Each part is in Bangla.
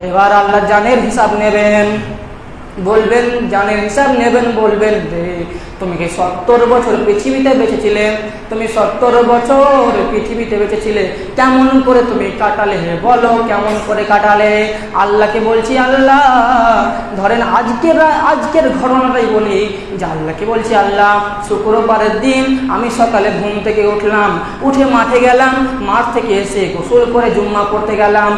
এবার আল্লাহ জানের হিসাব নেবেন, বলবেন জানের হিসাব নেবেন, বলবেন যে তুমি কি 70 বছর পৃথিবীতে বেঁচেছিলে, তুমি 70 বছর পৃথিবীতে বেঁচেছিলে, কেমন করে তুমি কাটালে বলো, কেমন করে কাটালে? আল্লাহকে বলছি, আল্লাহ ধরেন আজকের ঘটনাটাই বলি, যে আল্লাহকে বলছি, আল্লাহ শুক্রবারের দিন আমি সকালে ঘুম থেকে উঠলাম, উঠে মাঠে গেলাম, মাঠ থেকে এসে গোসল করে জুম্মা পড়তে গেলাম,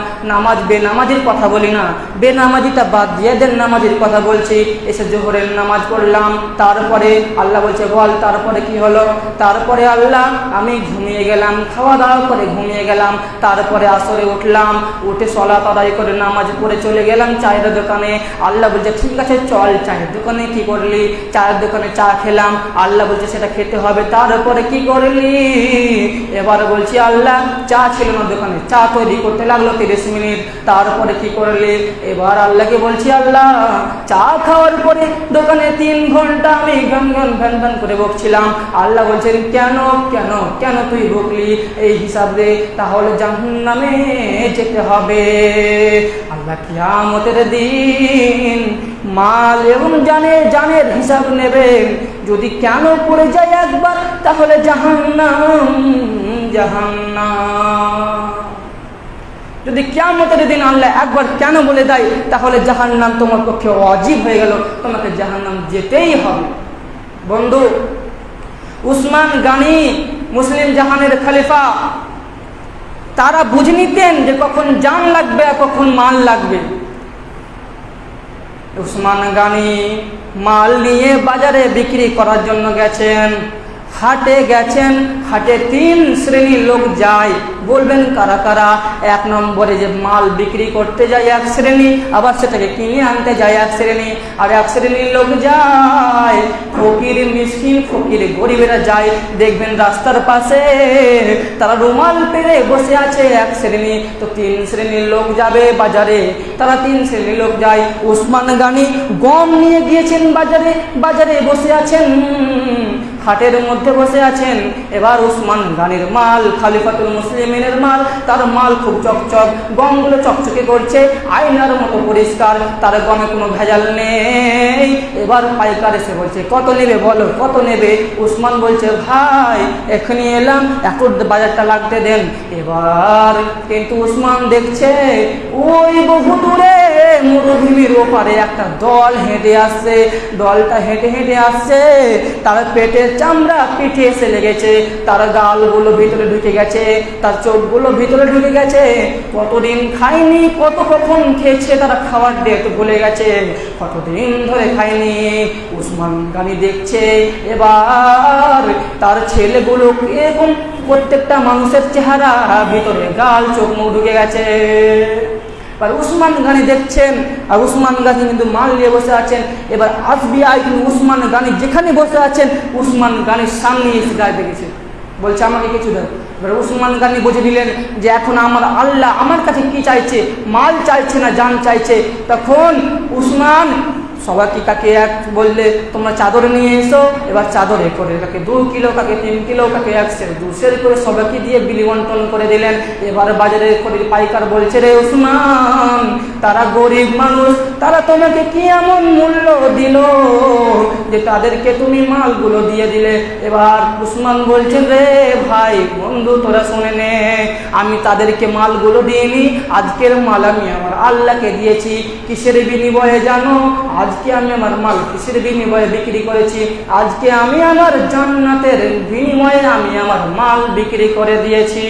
বেনামাজির কথা বলি না, বেনামাজিটা বাদ দিয়ে দেন, নামাজের কথা বলছি, এসে জোহরের নামাজ পড়লাম, তারপরে আল্লাহ বলছে বল তারপরে কি হলো? তারপরে আল্লাহ আমি ঘুমিয়ে গেলাম, খাওয়া দাওয়া করে ঘুমিয়ে গেলাম, তারপরে আসরে উঠলাম, উঠে সলাত আদায় করে নামাজ পড়ে চলে গেলাম চায়ের দোকানে। আল্লাহ বলছে ঠিক আছে চল চায়ের দোকানে। কি করলি? চায়ের দোকানে চা খেলাম। আল্লাহ বলছে সেটা খেতে হবে। তারপরে কি করলি? এবার বলছি আল্লাহ চা ছিল না দোকানে, চা তৈরি করতে লাগলো 30 মিনিট। তারপরে কি করলি? এবার আল্লাহকে বলছি আল্লাহ চা খাওয়ার পরে দোকানে 3 ঘন্টা আমি গান ভ্যান করে বকছিলাম। আল্লাহ বলছেন কেন কেন কেন তুই বকলি? এই হিসাবে তাহলে জাহান্নামে যেতে হবে। আল্লাহ কিয়ামতের দিন মাল এবং জানের হিসাব নেবেন। যদি কেন পড়ে যায় একবার তাহলে জাহান্নাম। যদি কিয়ামতের দিন আল্লাহ একবার কেন বলে দেয় তাহলে জাহান্নাম তোমার পক্ষে ওয়াজিব হয়ে গেল, তোমাকে জাহান্নাম যেতেই হবে। বন্ধু, উসমান গানি মুসলিম জাহানের খলিফা, তারা বুঝে নিতেন যে কখন জান লাগবে আর কখন মাল লাগবে। উসমান গানি মাল নিয়ে বাজারে বিক্রি করার জন্য গেছেন, হাটে গেছেন। হাটে 3 শ্রেণীর লোক যায়। বলবেন কারা কারা? 1 নম্বরে যে মাল বিক্রি করতে যায় 1 শ্রেণী, আবার সেটাকে কিনে আনতে যায় 1 শ্রেণী। আর 1 শ্রেণীর লোক যায় ফকির মিসকিন, ফকির গরিবেরা যায়। দেখবেন রাস্তার পাশে তারা রুমাল পেরে বসে আছে 1 শ্রেণী। তো 3 শ্রেণীর লোক যাবে বাজারে, তারা 3 শ্রেণীর লোক যায়। উসমান গানি গম নিয়ে গিয়েছেন বাজারে বসে আছেন, হাটের মধ্যে বসে আছেন। এবার উসমান গানির মাল, খলিফাতুল মুসলিমিনের মাল, তার মাল খুব চকচক, গমগুলো চকচকে করছে, আয়নার মতো পরিষ্কার, তার গমে কোনো ভেজাল নেই। এবার পাইকার এসে বলছে কত নেবে বলো, কত নেবে? উসমান বলছে ভাই এখনই এলাম, এখন বাজারটা লাগতে দেন। এবার কিন্তু উসমান দেখছে ওই বহু দূরে মরুভূমির ওপারে একটা দল হেঁটে আসছে। দলটা হেঁটে হেঁটে আসছে, তার পেটের চামড়া পিঠে এসে লেগেছে, তার গালগুলো ভিতরে ঢুকে গেছে, তার চোখগুলো ভিতরে ঢুকে গেছে। কতদিন খায়নি, কখন খেয়েছে, তারা খাওয়ার ডেট ভুলে গেছে, কতদিন ধরে খায়নি। উসমান গানি দেখছে এবার তার ছেলেগুলো এরকম, প্রত্যেকটা মানুষের চেহারা ভিতরে গাল চোখ মুখ ঢুকে গেছে। এবার উসমান গানি দেখছেন, আর উসমান গানি কিন্তু মাল নিয়ে বসে আছেন। এবার আসবিআই কিন্তু উসমান গানি যেখানে বসে আছেন উসমান গানির সামনে এসে দাঁড়িয়ে দেখেছে, বলছে আমাকে কিছু দেন। এবার উসমান গানি বুঝে দিলেন যে এখন আমার আল্লাহ আমার কাছে কি চাইছে, মাল চাইছে না জান চাইছে। তখন উসমান সবাইকে কাকে এক বললে তোমরা চাদর নিয়ে এসো। এবার চাদরে করে কাকে 2 কিলো, কাকে 3 কিলো, কাকে 1 সের 2 সের করে সবাইকে দিয়ে বিলি বন্টন করে দিলেন। এবার বাজারে করে পাইকার বলছে রে উসমান, তারা গরিব মানুষ, তারা তোমাকে কি এমন মূল্য দিল যে তাদেরকে তুমি মালগুলো দিয়ে দিলে? এবার উসমান বলছেন রে ভাই বন্ধু তোরা শুনে নে, আমি তাদেরকে মালগুলো দিইনি, আজকের মাল আমি আমার আল্লাহকে দিয়েছি। কিসের বিনিময়ে জানো? আজকে আমি আমার মাল কিসের বিনিময়ে বিক্রি করেছি? আজকে আমি আমার জান্নাতের বিনিময়ে আমি আমার মাল বিক্রি করে দিয়েছি।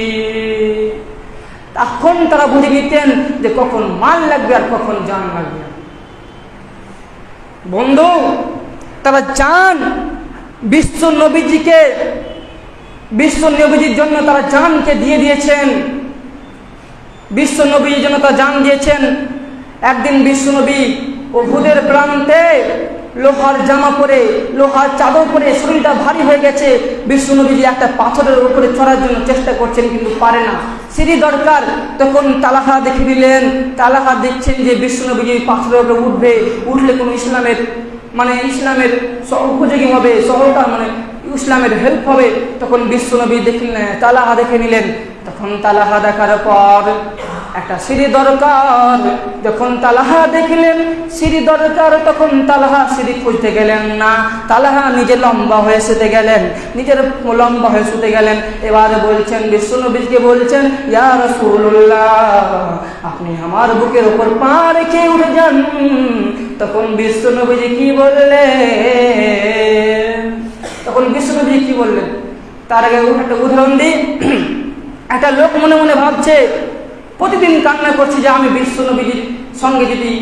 তখন তারা বুঝে নিতেন যে কখন মাল লাগবে আর কখন জান লাগবে। বন্ধু, তারা জান বিশ্ব নবীজির জন্য তারা জানকে দিয়ে দিয়েছেন। বিশ্ব নবীর জন্য তারা জান দিয়েছেন। একদিন বিশ্ব নবী উহুদের প্রান্তে লোহার জামা পরে, লোহার চাদর পরে, শরীরটা ভারী হয়ে গেছে। বিশ্ব নবীজি একটা পাথরের উপরে চড়ার জন্য চেষ্টা করছেন কিন্তু পারে না, সিঁড়ি দরকার। তখন তালাহা দেখে দিলেন, তালাহা দেখছেন যে বিশ্ব নবীজি পাথরের উপরে উঠবে, উঠলে কোনো ইসলামের উপযোগী হবে, সহটা ইসলামের হেল্প হবে। তখন বিশ্ব নবী দেখলেন, তালাহা দেখে নিলেন। তখন তালাহা দেখার পর একটা সিঁড়ি দরকার। যখন তালহা দেখলেন সিঁড়ি দরকার, তখন তালহা সিঁড়ি খুঁজতে গেলেন না, তালহা নিজে লম্বা হয়ে শুতে গেলেন, নিজের লম্বা হয়ে শুতে গেলেন। এবার বলছেন, বিশ্বনবীকে বলছেন, ইয়া রাসূলুল্লাহ, আপনি আমার বুকের উপর পা রেখে উঠে যান। তখন বিশ্বনবীজি কি বললেন? তার আগে একটা উদাহরণ দিই। একটা লোক মনে মনে ভাবছে, প্রতিদিন কান্না করছে যে আমি বিশ্বনবীজির সঙ্গে যদি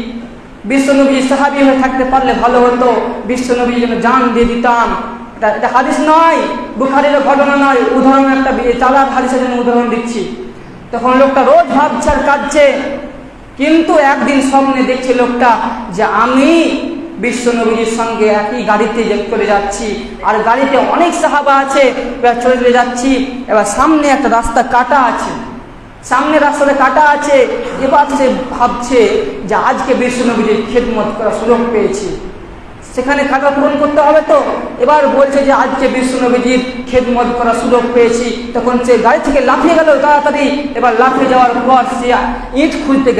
বিশ্বনবীর সাহাবী হয়ে থাকতে পারলে ভালো হতো, বিশ্বনবীর জন্য জান দিয়ে দিতাম। এটা হাদিস নয়, বুখারীর ঘটনা নয়, উদাহরণ একটা চালাক হাদিসের জন্য উদাহরণ দিচ্ছি। তখন লোকটা রোজ ভাবছে আর কাঁদছে, কিন্তু একদিন স্বপ্নে দেখছে লোকটা যে আমি বিশ্বনবীর সঙ্গে একই গাড়িতে চলে যাচ্ছি, আর গাড়িতে অনেক সাহাবা আছে, এবার চলে যাচ্ছি। এবার সামনে একটা রাস্তা কাটা আছে, সামনে রাস্তাটা কাটা আছে। এবার সে ভাবছে যে আজকে বিশ্বনবীর খেদমত করার সুযোগ পেয়েছি, সেখানে খাতা পূরণ করতে হবে তো। এবার বলছে যে আজকে বিশ্বনবীর খেদমত করার সুযোগ পেয়েছি। তখন সে গাড়ি থেকে লাফিয়ে গেল তাড়াতাড়ি। এবার লাফিয়ে যাওয়ার পর সে ইট খুঁজতে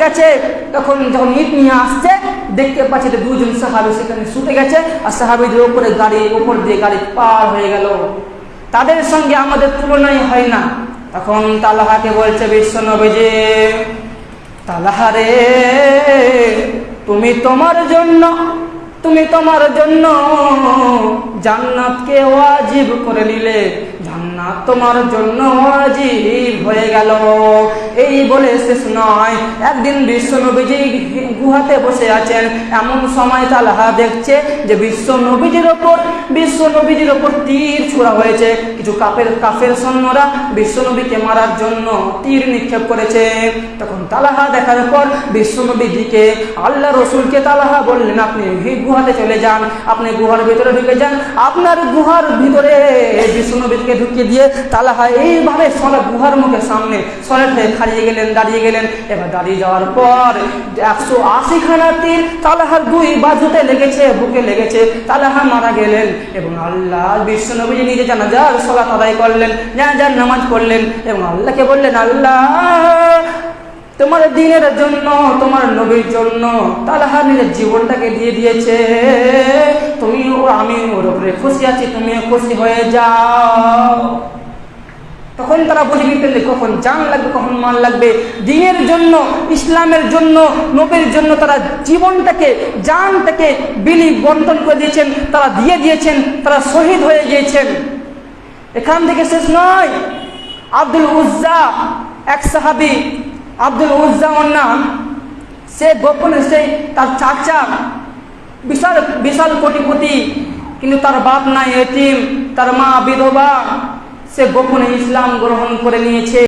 গেছে। তখন যখন ইট নিয়ে আসছে, দেখতে পাচ্ছে যে দুজন সাহাবী সেখানে শুতে গেছে, আর সাহাবীদের উপরে উপর দিয়ে গাড়ি পার হয়ে গেল। তাদের সঙ্গে আমাদের তুলনাই হয় না। তখন তালহাকে বলছে বিশ্বনবীজি, তালহা রে, তুমি তোমার জন্য জান্নাতকে ওয়াজিব করে নিলে, জান্নাত তোমার জন্য ওয়াজিব হয়ে গেল। এই বলে শেষ নয়, একদিন বিশ্বনবীজি গুহাতে বসে আছেন, এমন সময় তালহা দেখছে যে বিশ্বনবীজির ওপর তীর ছোড়া হয়েছে। কিছু কাফের সৈন্যরা বিশ্বনবীকে মারার জন্য তীর নিক্ষেপ করেছে। তখন তালহা দেখার পর বিশ্বনবীজিকে, আল্লাহ রসুলকে তালহা বললেন, আপনি গুহাতে চলে যান, আপনি গুহার ভিতরে ঢুকে যান। আপনার গুহার ভিতরে বিশ্বনবীকে ঢুকিয়ে দিয়ে তালহা এইভাবে গুহার মুখের সামনে সলেট হয়ে দাঁড়িয়ে গেলেন। এবার দাঁড়িয়ে যাওয়ার পর 180 খানা তীর তালহার দুই বাজুতে লেগেছে, বুকে লেগেছে। তালহা মারা গেলেন এবং আল্লাহ বিশ্বনবী নিজে জানাজার সালাত আদায় করলেন, জানাজার নামাজ পড়লেন এবং আল্লাহকে বললেন, আল্লাহ তোমার দ্বীনের জন্য, তোমার নবীর জন্য তালহা নিজের জীবনটাকে দিয়ে দিয়েছে, আমি ওর উপরে খুশি আছি, তুমিও খুশি হয়ে যাও। তখন তারা বুঝে ফেললে কখন জান লাগবে, কখন মান লাগবে। দ্বীনের জন্য, ইসলামের জন্য, নবীর জন্য তারা জীবনটাকে, জানটাকে বন্টন করে দিয়েছেন, তারা দিয়ে দিয়েছেন, তারা শহীদ হয়ে গিয়েছেন। এখান থেকে শেষ নয়। আব্দুল উজ্জা, এক সাহাবী, আব্দুল উজ্জা ওর নাম, সে গোপনে তার চাচা বিশাল কোটিপতি, কিন্তু তার বাপ নাই, এতিম, তার মা বিধবা, সে গোপনে ইসলাম গ্রহণ করে নিয়েছে।